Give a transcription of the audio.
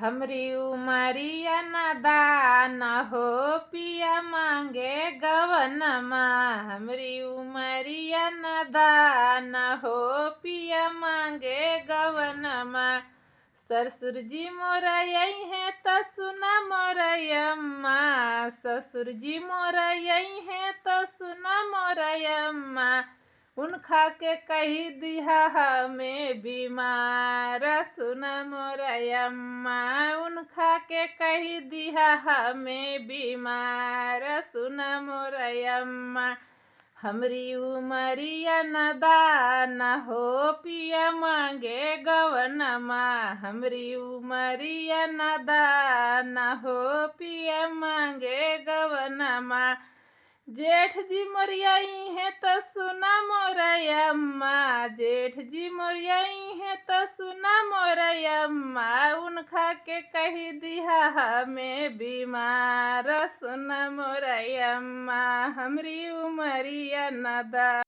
हमरी उमरिया नादान हो पिया मांगे गवनमा। हमरी उमरिया नादान हो पिया मांगे गवनमा। ससुर जी मोरा यही है तो सुना मोरा यम्मा। ससुर जी मोरा यही है तो सुना मोरा यम्मा। उनखा के कही दिया हमें बीमार सुना मोरा यम्मा। उनखा के कही दिया हमें बीमार सुना मोरा यम्मा। हमरी उमरिया नादान हो पिया मांगे गवनमा। हमरी उमरिया नादान हो पिया मांगे गवनमा। जेठ जी मोरियाई है तो सुना मोरा यम्मा। जेठ जी मोरियाई है तो सुना मोरा यम्मा। उनखा के कही दिया हमें बीमार सुना मोरा यम्मा। हमरी उमरिया नादान।